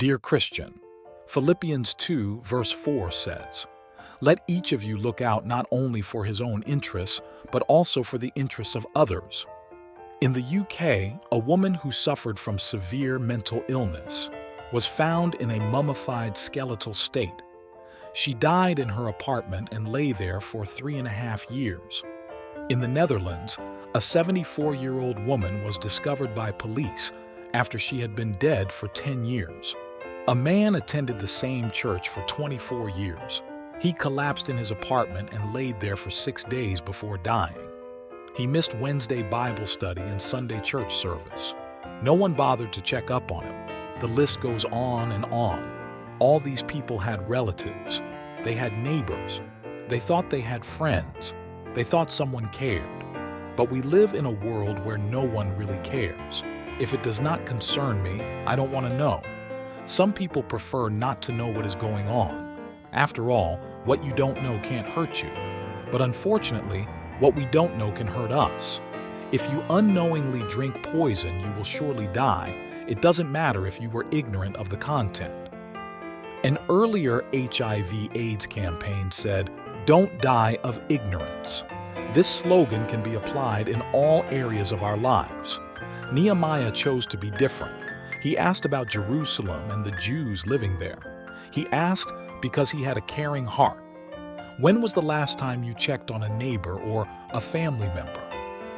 Dear Christian, Philippians 2 verse 4 says, "Let each of you look out not only for his own interests, but also for the interests of others." In the UK, a woman who suffered from severe mental illness was found in a mummified skeletal state. She died in her apartment and lay there for 3.5 years. In the Netherlands, a 74-year-old woman was discovered by police after she had been dead for 10 years. A man attended the same church for 24 years. He collapsed in his apartment and laid there for 6 days before dying. He missed Wednesday Bible study and Sunday church service. No one bothered to check up on him. The list goes on and on. All these people had relatives. They had neighbors. They thought they had friends. They thought someone cared. But we live in a world where no one really cares. If it does not concern me, I don't want to know. Some people prefer not to know what is going on. After all, what you don't know can't hurt you. But unfortunately, what we don't know can hurt us. If you unknowingly drink poison, you will surely die. It doesn't matter if you were ignorant of the content. An earlier HIV/AIDS campaign said, "Don't die of ignorance." This slogan can be applied in all areas of our lives. Nehemiah chose to be different. He asked about Jerusalem and the Jews living there. He asked because he had a caring heart. When was the last time you checked on a neighbor or a family member?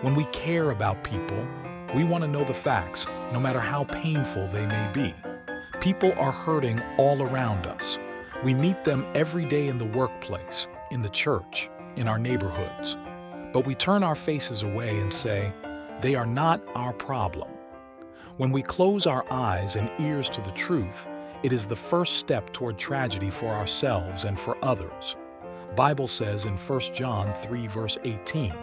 When we care about people, we want to know the facts, no matter how painful they may be. People are hurting all around us. We meet them every day in the workplace, in the church, in our neighborhoods. But we turn our faces away and say, "They are not our problem." When we close our eyes and ears to the truth, it is the first step toward tragedy for ourselves and for others. Bible says in 1 John 3 verse 18,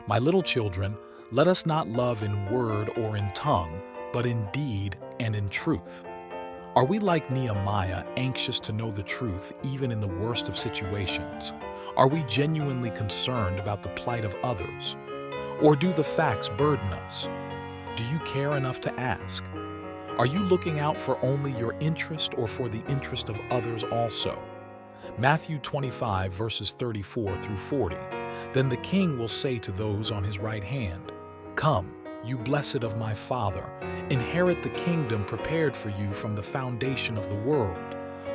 "My little children, let us not love in word or in tongue, but in deed and in truth." Are we like Nehemiah, anxious to know the truth even in the worst of situations? Are we genuinely concerned about the plight of others? Or do the facts burden us? Do you care enough to ask? Are you looking out for only your interest or for the interest of others also? Matthew 25 verses 34 through 40. "Then the king will say to those on his right hand, 'Come, you blessed of my Father, inherit the kingdom prepared for you from the foundation of the world.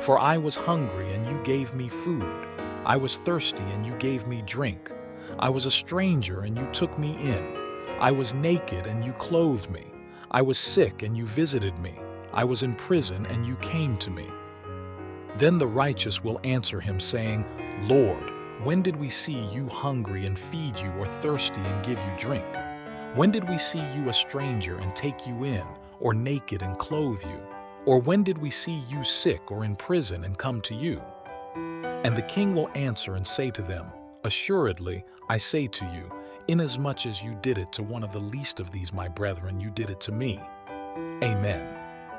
For I was hungry, and you gave me food. I was thirsty, and you gave me drink. I was a stranger, and you took me in. I was naked, and you clothed me. I was sick, and you visited me. I was in prison, and you came to me.' Then the righteous will answer him, saying, 'Lord, when did we see you hungry and feed you, or thirsty and give you drink? When did we see you a stranger and take you in, or naked and clothe you? Or when did we see you sick or in prison and come to you?' And the king will answer and say to them, 'Assuredly, I say to you, inasmuch as you did it to one of the least of these my brethren, you did it to me.'" Amen.